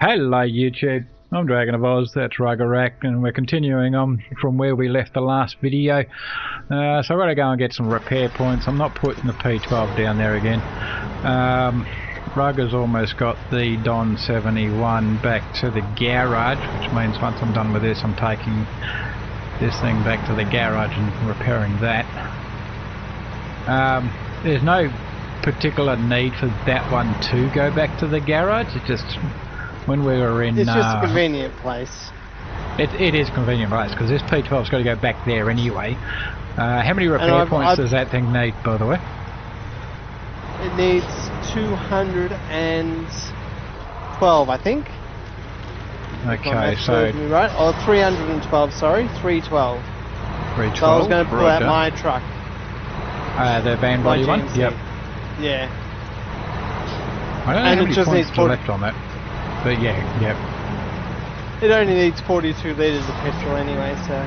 Hello YouTube, I'm Dragon of Oz, that's Ruggerack, and we're continuing on from where we left the last video. So I've got to go and get some repair points. I'm not putting the P12 down there again. Rugger's almost got the Don 71 back to the garage, which means once I'm done with this I'm taking this thing back to the garage and repairing that. There's no particular need for that one to go back to the garage. It's just when we were in... It's just a convenient place. It is a convenient place because this P12's got to go back there anyway. How many repair points does that thing need, by the way? It needs 212, I think. Okay, so... Right? Or 312, sorry. 312. 312. So I was going to pull out my truck. The van body one? Yep. Yeah. I don't know how many points are left on that. But yeah, yep. It only needs 42 litres of petrol anyway, so...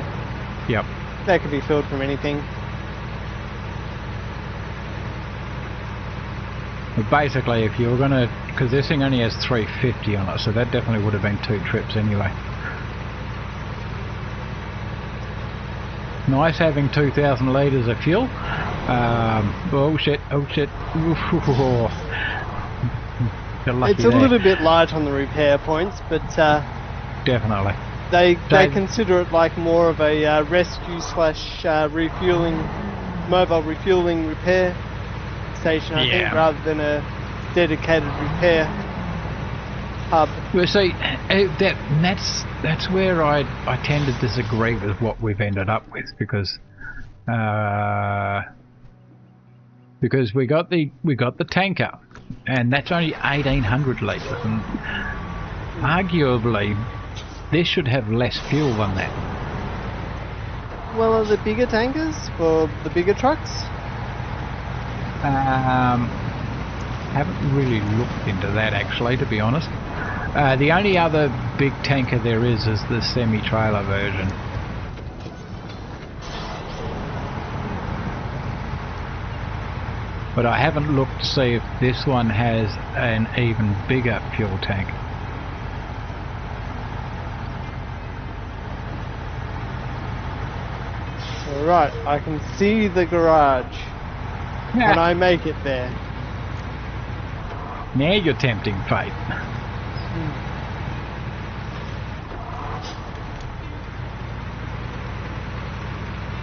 Yep. That could be filled from anything. But basically, if you were going to... Because this thing only has 350 on it, so that definitely would have been 2 trips anyway. Nice having 2,000 litres of fuel. Oh shit, oh shit. It's a little bit light on the repair points, but definitely they consider it like more of a rescue slash refueling, mobile refueling repair station, I think, rather than a dedicated repair hub. Well, see, that's where I tend to disagree with what we've ended up with, because we got the tanker, and that's only 1,800 litres, and arguably this should have less fuel than that. Well, are the bigger tankers for the bigger trucks? Haven't really looked into that actually, to be honest. The only other big tanker there is the semi-trailer version. But I haven't looked to see if this one has an even bigger fuel tank. Right, I can see the garage. Can I make it there? Now you're tempting fate.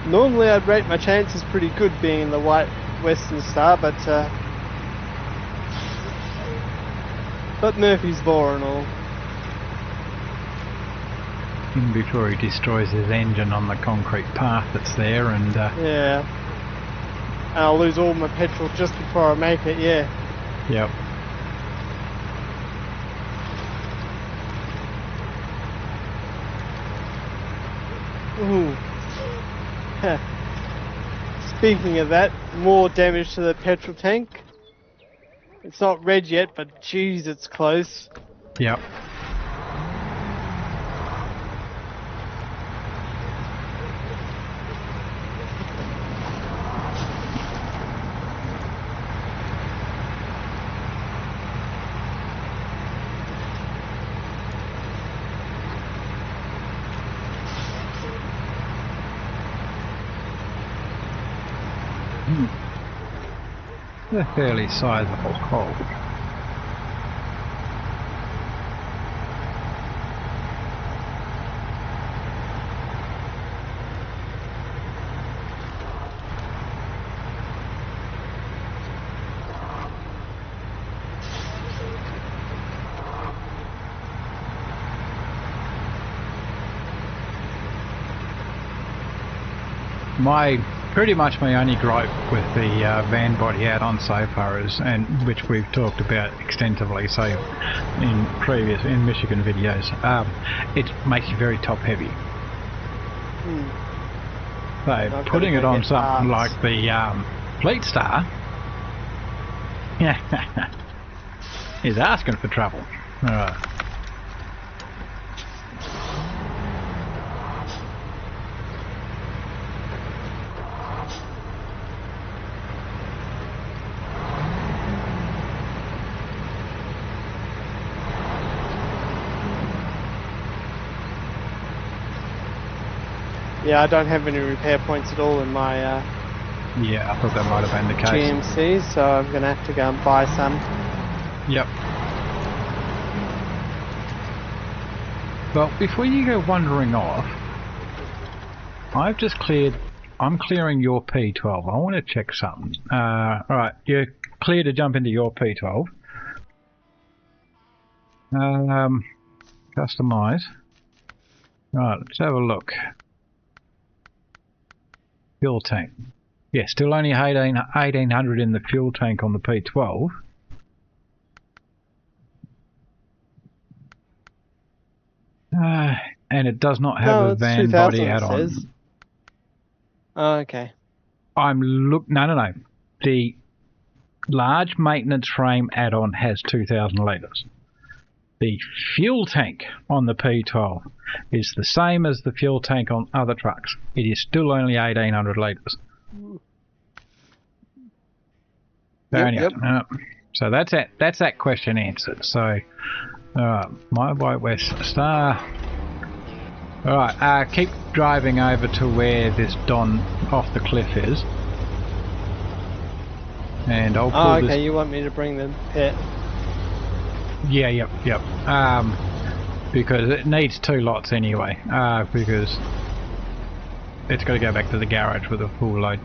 Normally I'd rate my chances pretty good being in the white Western Star, but Murphy's Law and all. Before he destroys his engine on the concrete path that's there, and yeah, and I'll lose all my petrol just before I make it. Yeah. Yep. Ooh. Speaking of that, more damage to the petrol tank. It's not red yet, but geez, it's close. Yep. A fairly sizable hole. Pretty much my only gripe with the van body add-on so far is, and which we've talked about extensively, so in Michigan videos, it makes you very top heavy. So putting it on something like the Fleet Star is asking for trouble. Alright. Yeah, I don't have any repair points at all in my Yeah, I thought that might have been the case. GMC, so I'm going to have to go and buy some. Yep. Well, before you go wandering off, I'm clearing your P12. I want to check something. Alright, you're clear to jump into your P12. Customize. Right, let's have a look. Fuel tank. Yeah, still only 1800 in the fuel tank on the P12. And it does not have a van body add-on. Oh, okay. No. The large maintenance frame add-on has 2,000 litres. The fuel tank on the P12 is the same as the fuel tank on other trucks. It is still only 1,800 litres. Yep. So that's that question answered. So, my White West Star. Alright, keep driving over to where this Don off the cliff is. And I'll pull this... okay, you want me to bring the pit? Yeah, yep. Because it needs 2 lots anyway, because it's got to go back to the garage with a full load.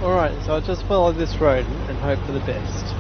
Alright, so I'll just follow this road and hope for the best.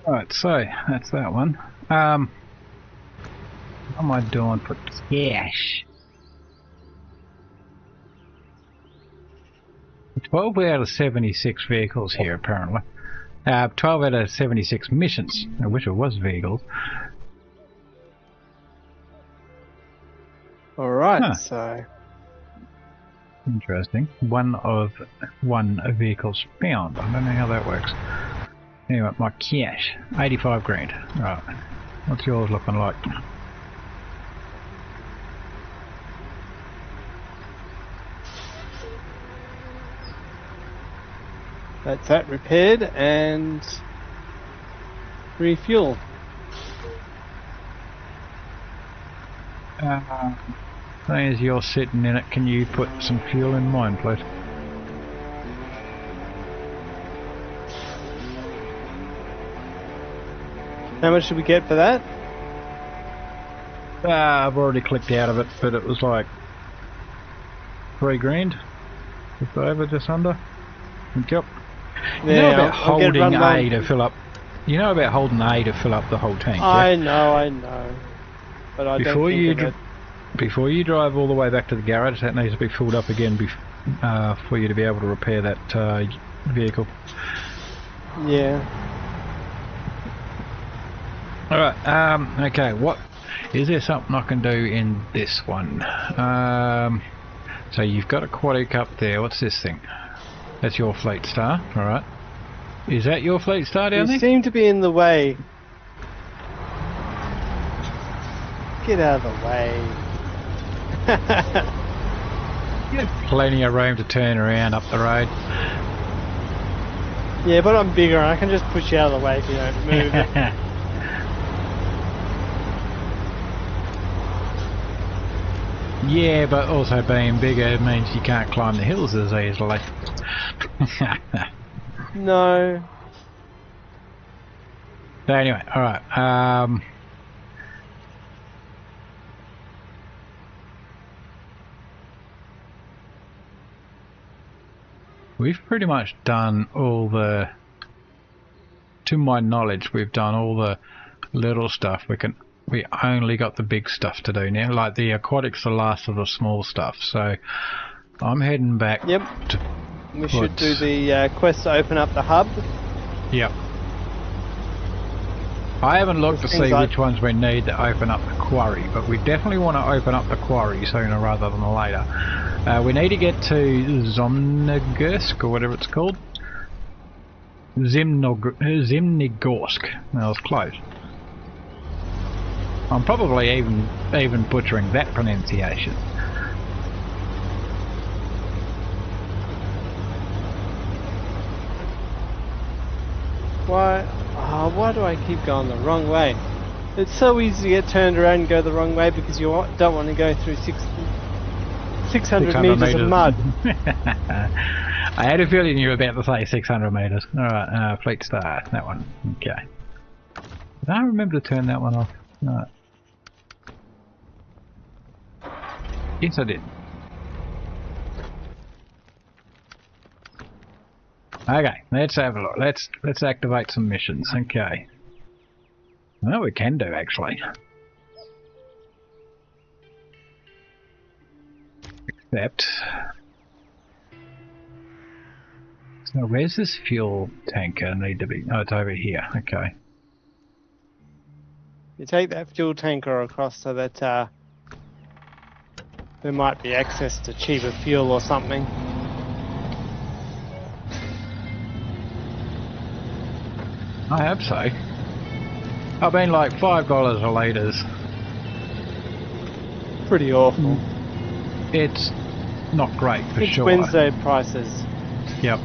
Alright, so that's that one. What am I doing for cash? 12 out of 76 vehicles here, apparently. 12 out of 76 missions. I wish it was vehicles. Alright, so... interesting. One vehicles found. I don't know how that works. Anyway, my cash, 85 grand. Right. What's yours looking like? That's that repaired and refuel. Seeing as you're sitting in it, can you put some fuel in mine, please? How much did we get for that? I've already clicked out of it, but it was like 3 grand. Just over, just under. Yep. You Yeah, know about I'll get holding run A to fill up. You know about holding A to fill up the whole tank. I know. But I don't think of it. Before you drive all the way back to the garage, that needs to be filled up again for you to be able to repair that vehicle. Yeah. Alright, okay, what is there something I can do in this one? So you've got a aquatic up there. What's this thing? That's your fleet star, alright. Is that your fleet star down there? You seem to be in the way. Get out of the way. You have plenty of room to turn around up the road. Yeah, but I'm bigger and I can just push you out of the way if you don't move. Yeah, but also being bigger means you can't climb the hills as easily. No. So anyway, alright. We've pretty much done all the, to my knowledge, we've done all the little stuff. We only got the big stuff to do now. Like the aquatic's the last of the small stuff. So I'm heading back. Yep. We should do the quest to open up the hub. Yep. I haven't looked to see which ones we need to open up the quarry, but we definitely want to open up the quarry sooner rather than later. We need to get to Zimnogorsk, or whatever it's called. Zimnogorsk. That was close. I'm probably even butchering that pronunciation. Why do I keep going the wrong way? It's so easy to get turned around and go the wrong way because you don't want to go through 600 meters of mud. I had a feeling you were about to say 600 meters. Alright, fleet star, that one. Okay. Did I remember to turn that one off? No. Yes, I did. Okay, let's have a look. Let's activate some missions. Okay. Well, we can do actually. Except. So where's this fuel tanker need to be? Oh, it's over here. Okay. You take that fuel tanker across so that there might be access to cheaper fuel or something. I hope so. I mean, like $5 a litres. Pretty awful. It's not great for sure. It's Wednesday prices. Yep.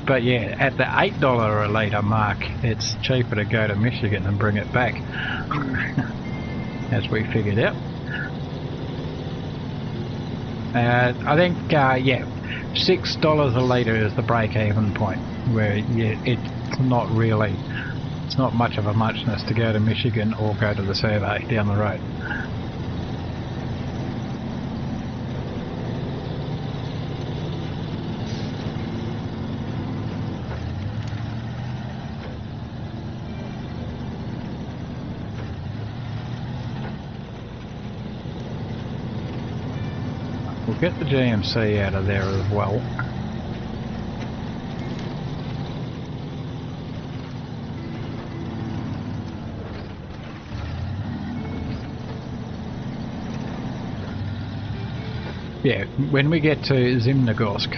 But yeah, at the $8 a litre mark, it's cheaper to go to Michigan and bring it back, as we figured out. I think, yeah, $6 a litre is the break-even point, where it's not much of a muchness to go to Michigan or go to the survey down the road. We'll get the GMC out of there as well. Yeah, when we get to Zimnogorsk,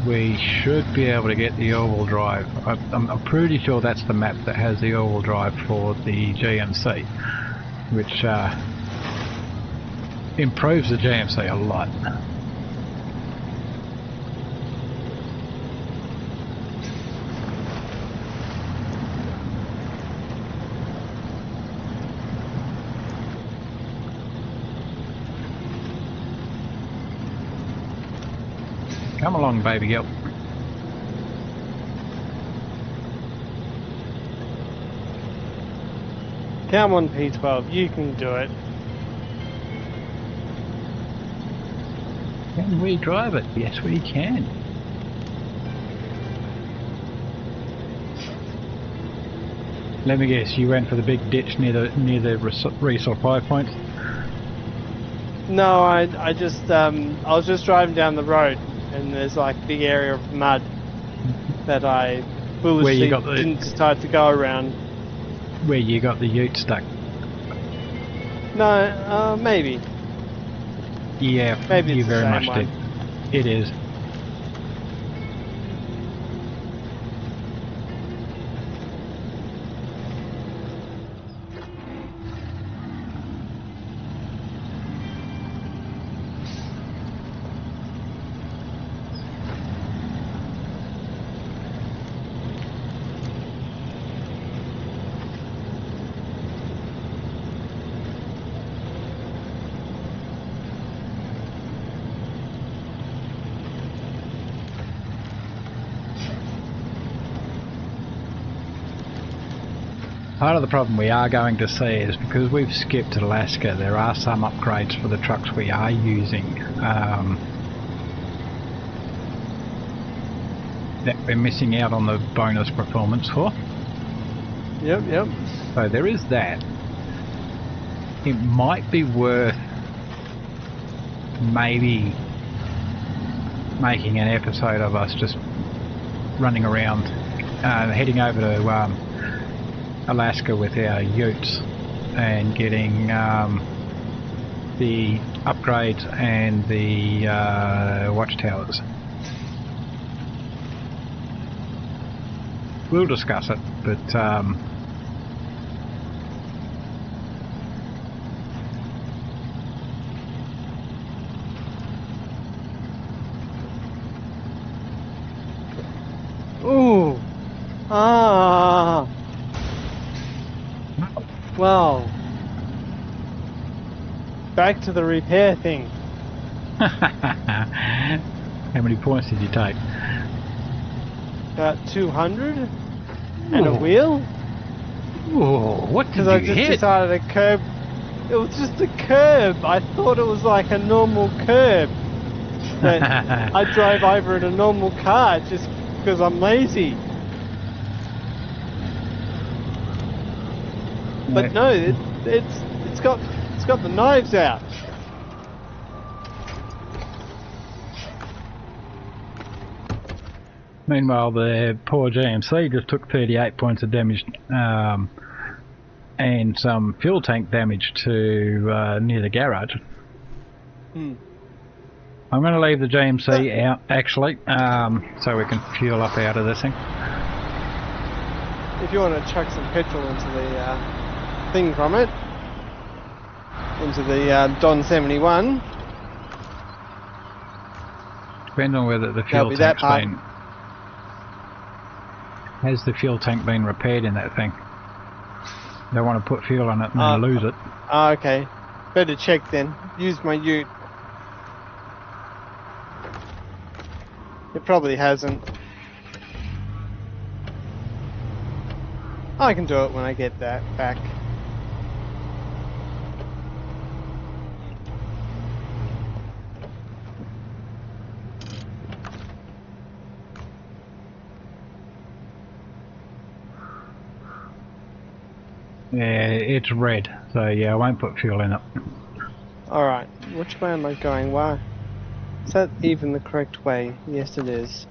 we should be able to get the all-wheel drive. I'm pretty sure that's the map that has the all-wheel drive for the GMC, which improves the GMC a lot. Come along, baby girl. Come on, P12, you can do it. Can we drive it? Yes, we can. Let me guess, you went for the big ditch near the resupply point? No, I was just driving down the road, and there's like a big area of mud that I foolishly didn't decide to go around. Where you got the ute stuck? No, maybe. Yeah, maybe you it's very the much same one. did. It is. Part of the problem we are going to see is because we've skipped Alaska, there are some upgrades for the trucks we are using that we're missing out on the bonus performance for. Yep. So there is that. It might be worth maybe making an episode of us just running around, heading over to Alaska with our utes and getting the upgrades and the watchtowers. We'll discuss it, but ooh, well, back to the repair thing. how many points did you take? About 200 and a wheel. Whoa, what did you hit? Because I just decided a curb. It was just a curb. I thought it was like a normal curb that I drove over in a normal car just because I'm lazy. But no, it's got the knives out. Meanwhile, the poor GMC just took 38 points of damage and some fuel tank damage to near the garage. I'm going to leave the GMC out, actually, so we can fuel up out of this thing. If you want to chuck some petrol into the thing from it, into the Don 71. Depends on whether the fuel tank's been... Has the fuel tank been repaired in that thing? Don't want to put fuel on it and then lose it. Okay. Better check then. Use my ute. It probably hasn't. I can do it when I get that back. Yeah, it's red, so yeah, I won't put fuel in it. Alright, which way am I going? Why? Is that even the correct way? Yes, it is.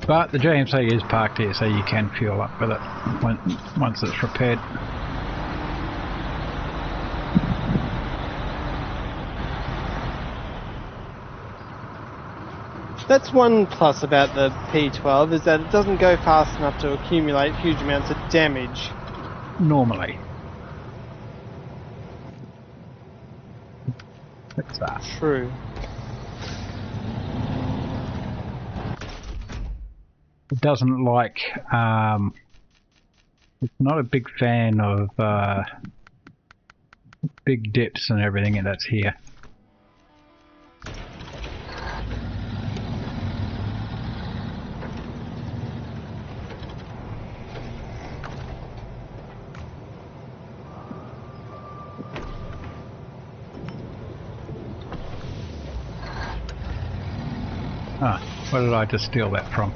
But the GMC is parked here, so you can fuel up with it once it's repaired. That's one plus about the P12, is that it doesn't go fast enough to accumulate huge amounts of damage. Normally. What's that? True. It doesn't like, it's not a big fan of big dips and everything that's here. Ah, where did I just steal that from?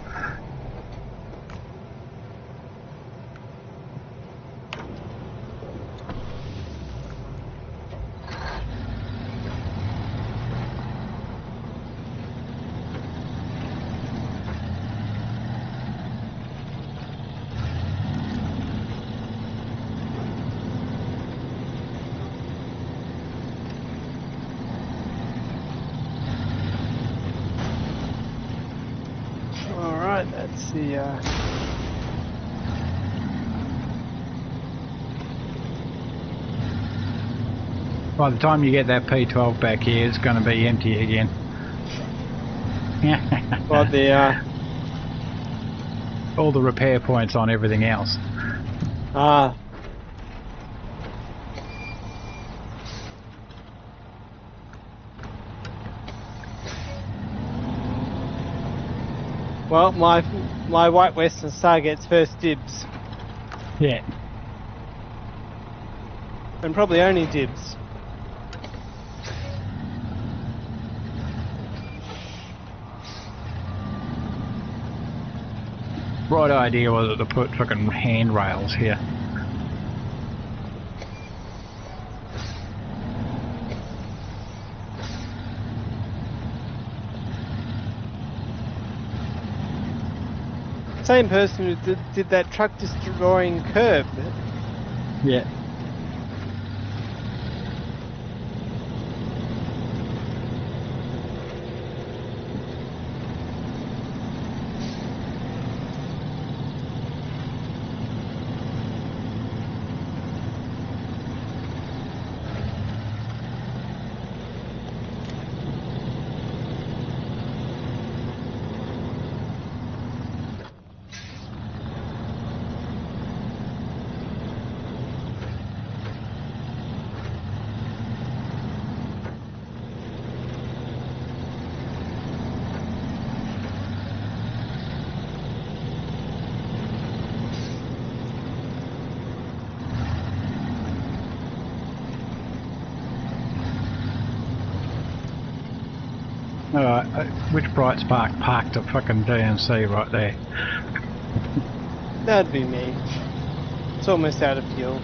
Alright, that's the By the time you get that P12 back here, it's going to be empty again. well, the all the repair points on everything else. well, my White Western Star gets first dibs, Yeah. and probably only dibs. Right idea was it to put fucking handrails here. Same person who did that truck destroying curb. Yeah. Alright, which Bright Spark parked a fucking DMC right there? That'd be me. It's almost out of fuel.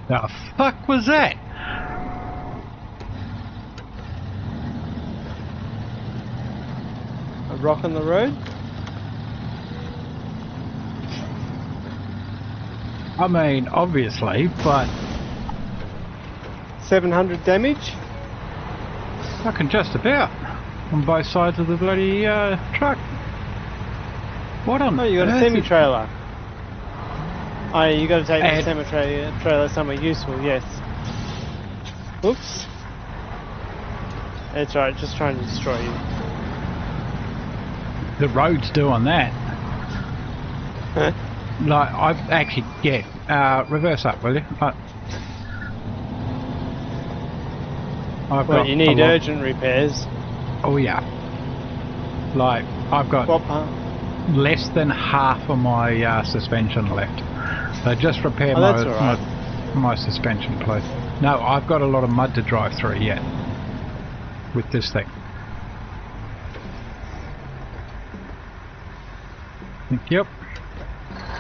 The fuck was that? A rock on the road? I mean, obviously, but 700 damage? fucking just about on both sides of the bloody truck. What on Oh, you got a earth semi-trailer. Oh, yeah, you got to take the semi-trailer somewhere useful, yes. Oops. It's alright, just trying to destroy you. The road's doing that. Huh? Like, I've actually, yeah, reverse up, will you? Well, you need urgent repairs. Oh yeah. Like, I've got What part? less than half of my suspension left. So just repair Oh, that's alright. my suspension, please. No, I've got a lot of mud to drive through yet with this thing. Yep.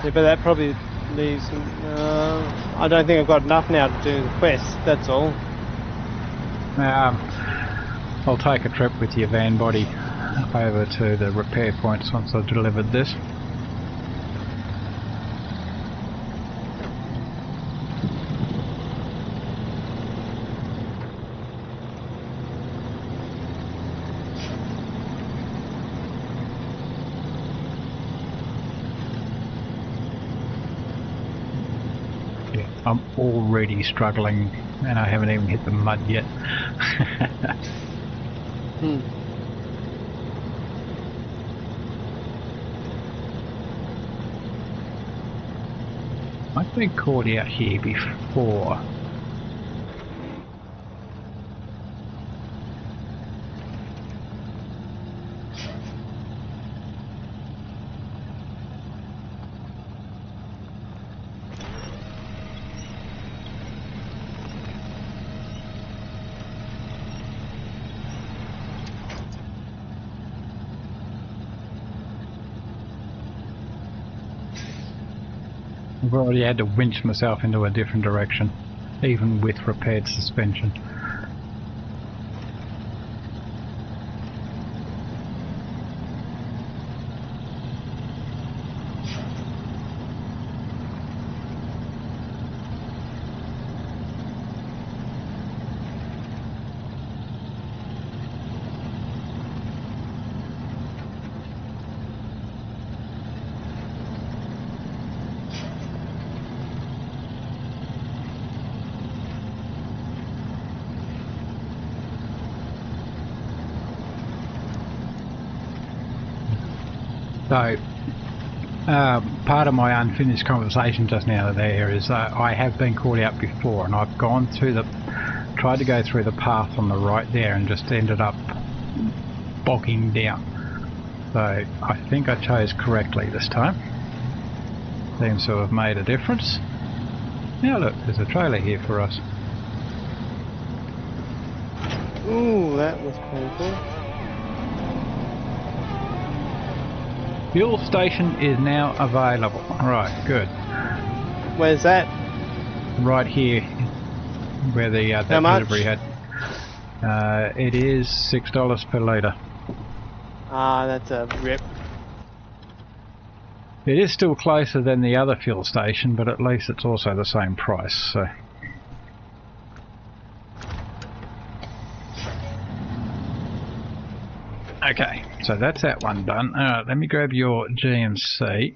Yeah, but that probably leaves. I don't think I've got enough now to do the quest. That's all. I'll take a trip with your van body over to the repair points once I've delivered this. I'm already struggling and I haven't even hit the mud yet. I've been caught out here before. I've already had to winch myself into a different direction, even with repaired suspension. So, part of my unfinished conversation just now there is I have been caught out before, and I've gone through tried to go through the path on the right there and just ended up bogging down. So I think I chose correctly this time. Seems to have made a difference. Now look, there's a trailer here for us. Ooh, that was painful. Fuel station is now available. Right, good. Where's that? Right here, where the that delivery had. It is $6 per litre. Ah, that's a rip. It is still closer than the other fuel station, but at least it's also the same price. So. Okay, so that's that one done. Alright, let me grab your GMC.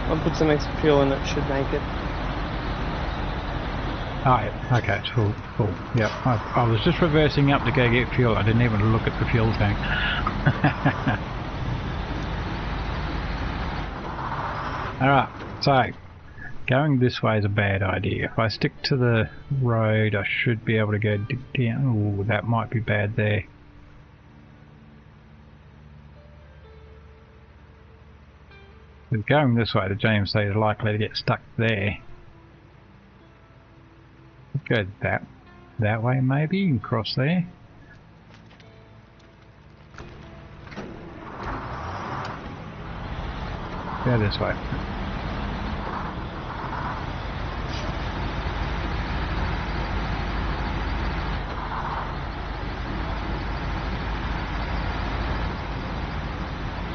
I'll put some extra fuel in it, should make it. Oh, yeah. Okay, it's full. Yep, I was just reversing up to go get fuel. I didn't even look at the fuel tank. Alright, so going this way is a bad idea. If I stick to the road, I should be able to go down. Ooh, that might be bad there. But going this way, the GMC is likely to get stuck there. Go that way maybe, and cross there. Go this way.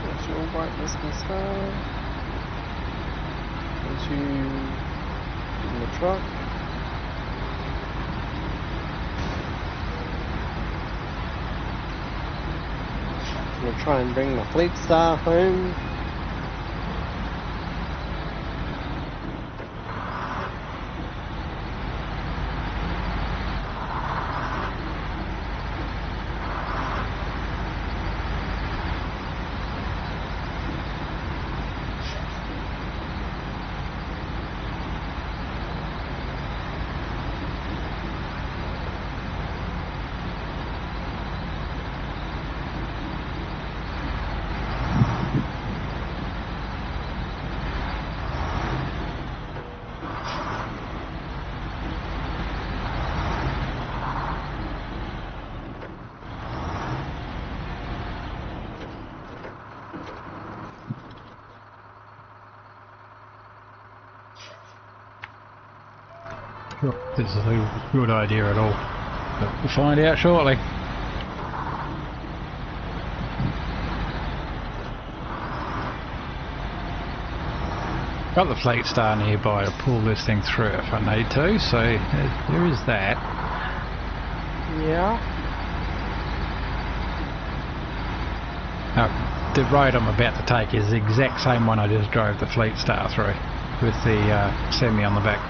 There's your brightness and stuff. There's you in the truck. I'm gonna try and bring my fleet star home. sure this is a good idea at all, but we'll find out shortly. Got the fleet star nearby to pull this thing through if I need to, so there is that. Yeah. Now, the road I'm about to take is the exact same one I just drove the fleet star through, with the semi on the back.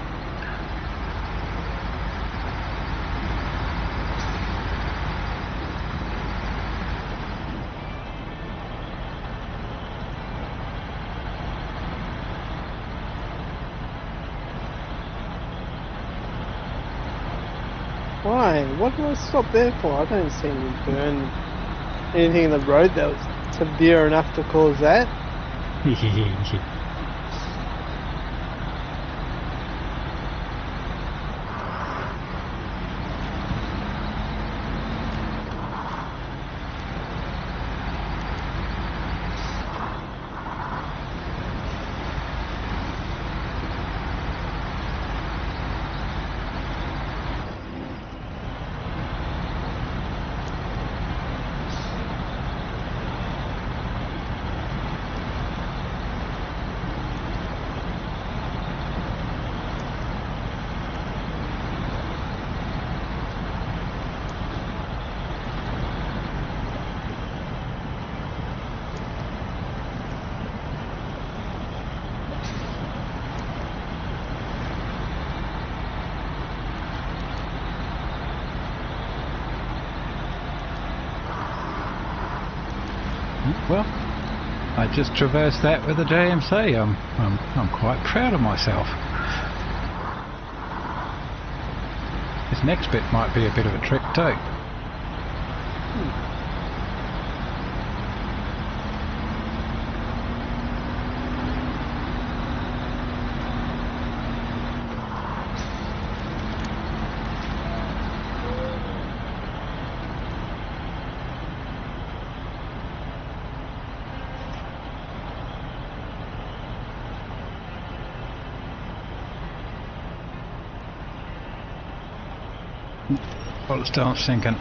Why? What did I stop there for? I don't see any burn. Anything in the road that was severe enough to cause that. Well, I just traversed that with a JMC. I'm quite proud of myself. This next bit might be a bit of a trick too. Well, it starts sinking.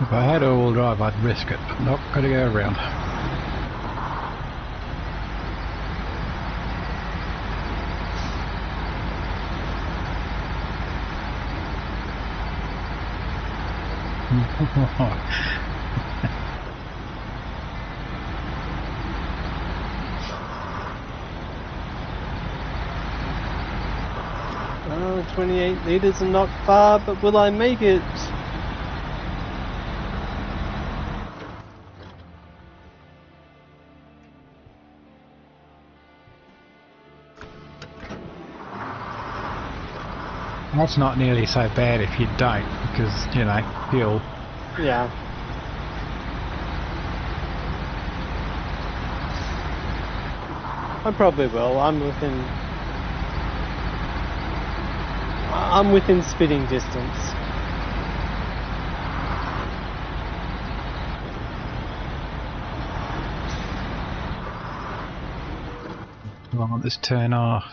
If I had all-wheel drive, I'd risk it, but not going to go around. Oh, 28 litres and not far, but will I make it? That's not nearly so bad if you don't, because, you know, fuel. Yeah. I probably will. I'm within spitting distance. I want this turn off.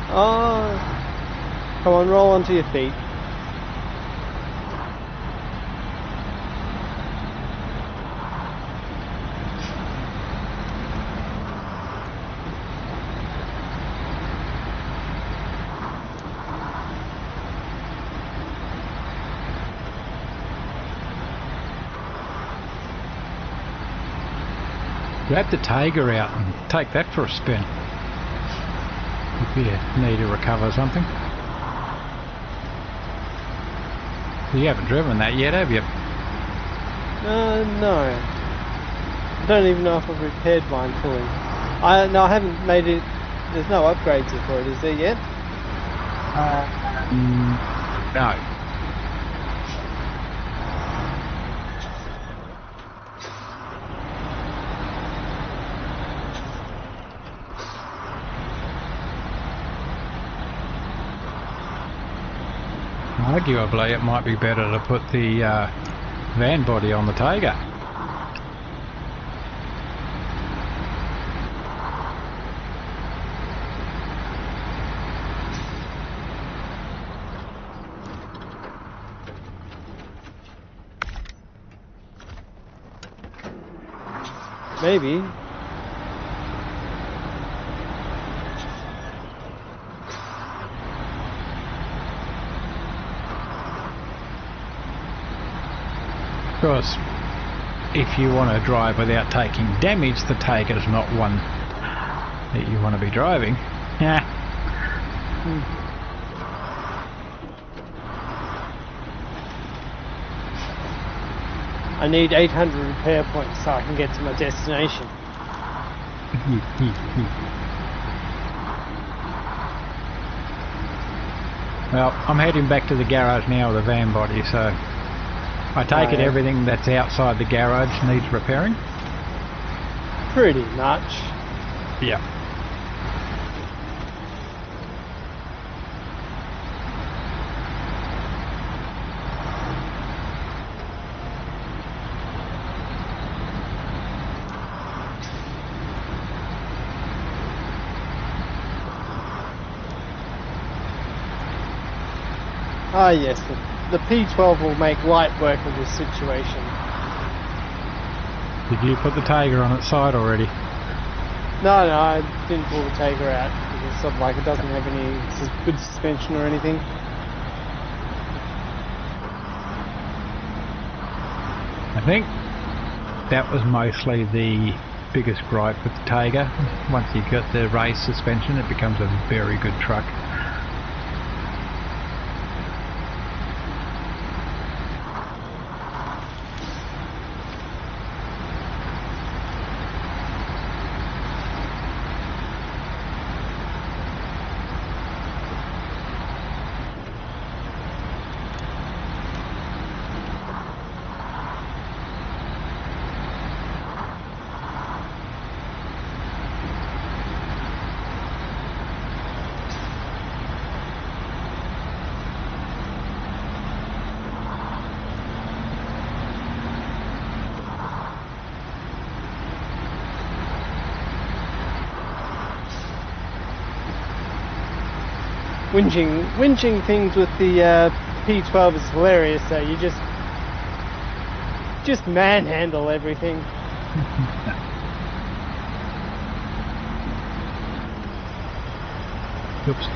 Oh, come on, roll onto your feet. Grab the Tiger out and take that for a spin. If you need to recover something. You haven't driven that yet, have you? No. I don't even know if I've repaired mine fully. No, I haven't made it. There's no upgrades for it, is there yet? No. Arguably, it might be better to put the van body on the Tiger. Maybe. Of course, if you want to drive without taking damage, the Tiger is not one that you want to be driving. Yeah. I need 800 repair points so I can get to my destination. Well, I'm heading back to the garage now with the van body, so I take it everything that's outside the garage needs repairing? Pretty much. Yeah. Ah yes, the P12 will make light work of this situation. Did you put the Tiger on its side already? No, I didn't pull the Tiger out because it's sort of like it doesn't have any good suspension or anything. I think that was mostly the biggest gripe with the Tiger. Once you get the race suspension, it becomes a very good truck. Winching things with the P12 is hilarious. So you just manhandle everything. Oops.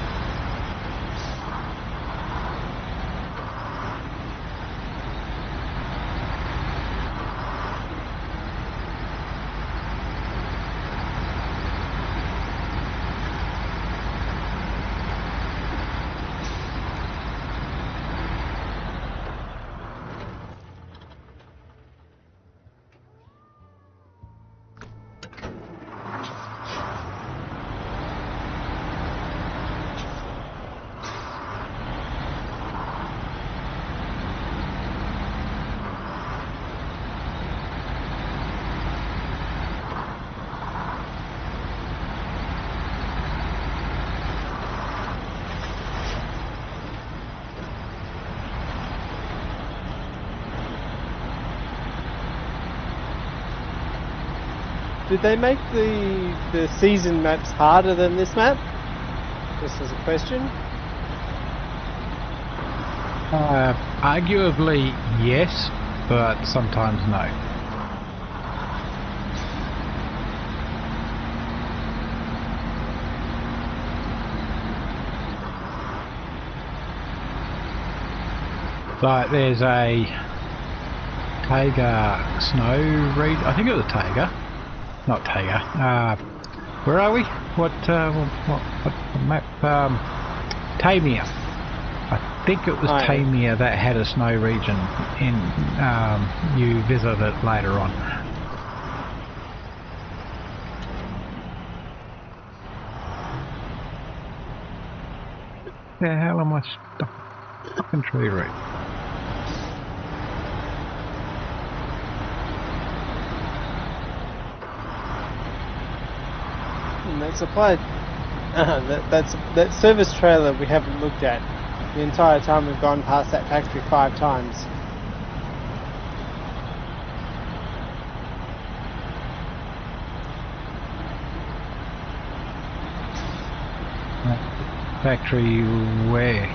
Did they make the season maps harder than this map? Just as a question. Arguably yes, but sometimes no. Like there's a Taiga snow region. I think it was a Taiga, not Taiga. Where are we? What map? Tamia. I think it was Tamia that had a snow region in. You visit it later on. The hell am I stuck? Fucking tree root. And that's applied. That service trailer we haven't looked at. The entire time we've gone past that factory 5 times. Factory where?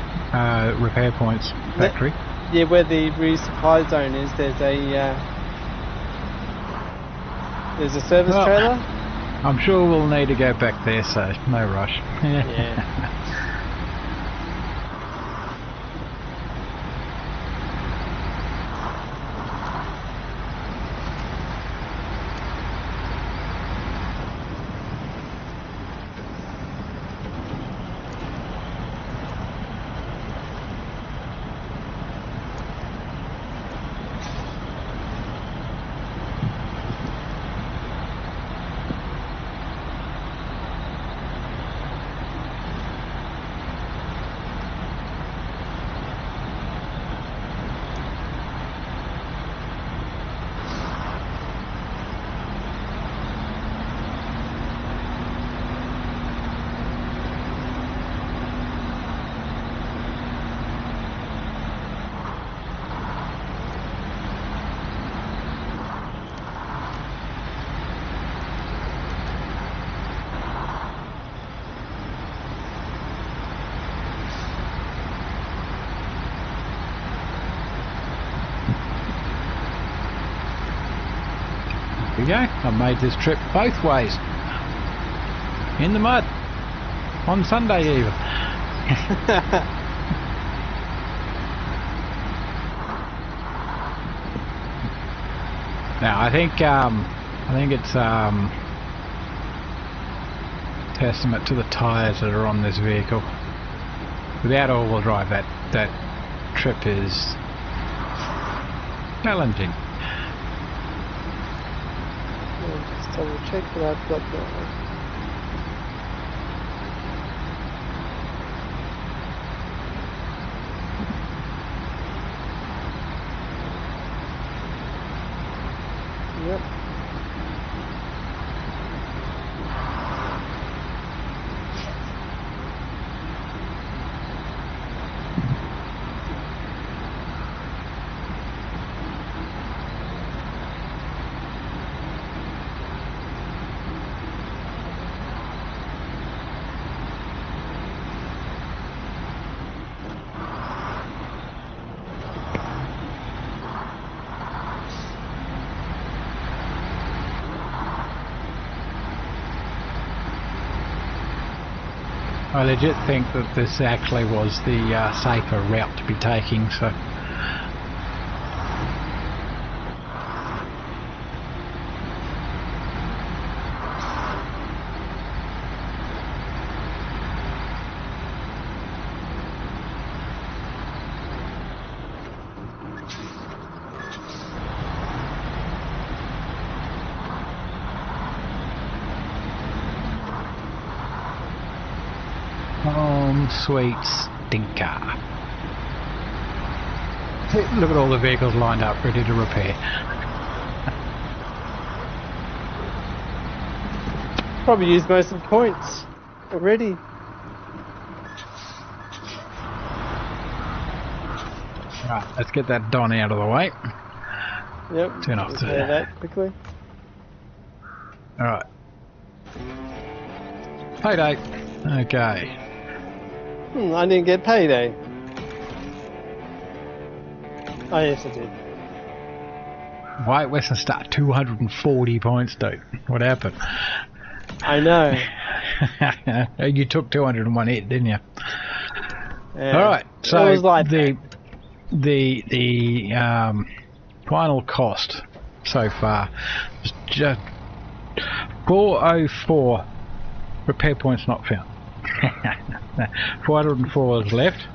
Repair points factory? Yeah, where the resupply zone is, there's a service trailer. I'm sure we'll need to go back there, so no rush. Yeah. There we go. I've made this trip both ways. In the mud. On Sunday even. Now I think it's testament to the tyres that are on this vehicle. Without all-wheel drive, that trip is challenging. Just double check that I've got that. Yep. I legit think that this actually was the safer route to be taking, so... Sweet stinker. Look at all the vehicles lined up ready to repair. Probably used most of the points already. Right, let's get that Don out of the way. Yep. Turn off that quickly. Alright. Payday. Okay. I didn't get payday. Oh yes, I did. White Western Star, 240 points, dude. What happened? I know. You took 201 hit, didn't you? Yeah. Alright, so it was like the final cost so far is just 404 repair points not found. 404 is left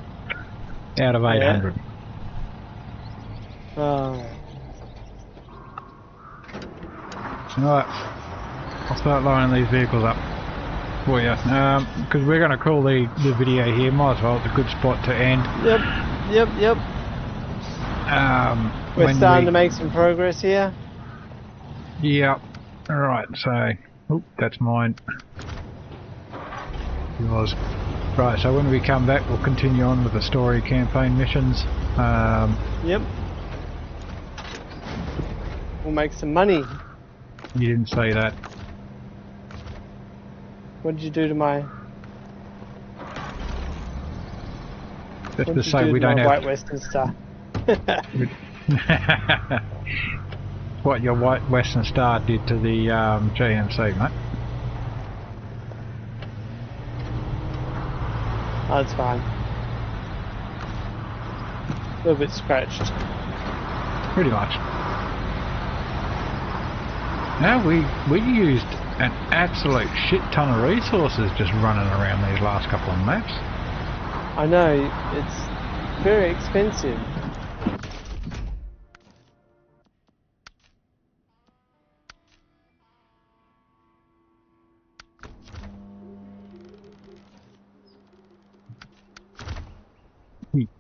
out of 800. Yeah. Oh. Alright, I'll start lining these vehicles up for you, because we're going to call the video here. Might as well, it's a good spot to end. Yep. We're starting to make some progress here. Yep. Alright, so, oop, that's mine. Yours. Right, so when we come back we'll continue on with the story campaign missions. Yep. We'll make some money. You didn't say that. What did you do to my... Just to say we don't have... White Western Star? What your White Western Star did to the GMC, mate. Oh, that's fine. A little bit scratched. Pretty much. Now we used an absolute shit ton of resources just running around these last couple of maps. I know, it's very expensive.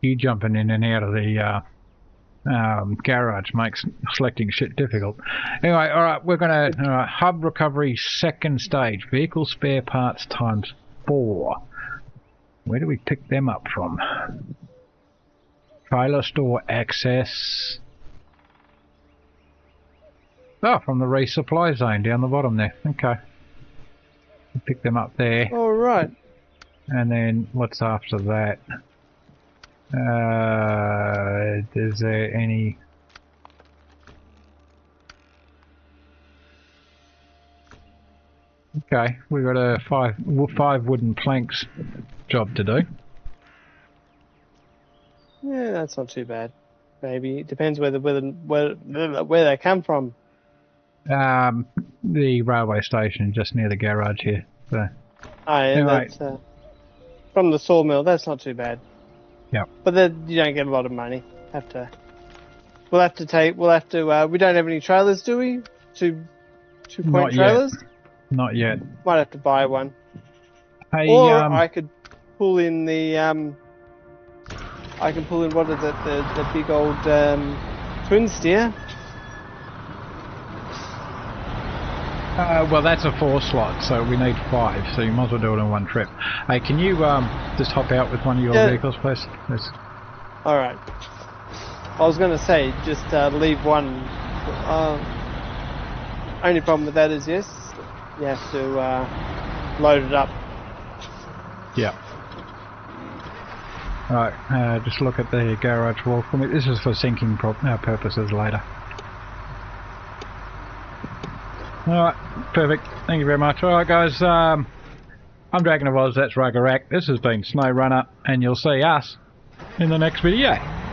You jumping in and out of the garage makes selecting shit difficult. Anyway, alright, we're going to hub recovery second stage, vehicle spare parts times 4. Where do we pick them up from? Trailer store access. Oh, from the resupply zone down the bottom there. Okay. We'll pick them up there. Alright. And then what's after that? Is there any... Okay, we've got a five wooden planks job to do. Yeah, that's not too bad. Maybe it depends where they come from. The railway station just near the garage here. So. Oh, yeah, anyway. That's from the sawmill. That's not too bad. Yep. But then you don't get a lot of money. We'll have to. We don't have any trailers, do we? Two-point trailers. Not yet. Might have to buy one. Hey, or I could pull in the I can pull in what is it? The big old twin steer. Well, that's a 4 slot, so we need 5. So you might as well do it in one trip. Hey, can you just hop out with one of your vehicles, please? Yes. All right. I was going to say just leave one. Only problem with that is yes, you have to load it up. Yeah. Alright, just look at the garage wall for me. This is for sinking purposes later. Alright, perfect. Thank you very much. Alright guys, I'm Dragon of Oz, that's Rugger Rack. This has been Snowrunner, and you'll see us in the next video.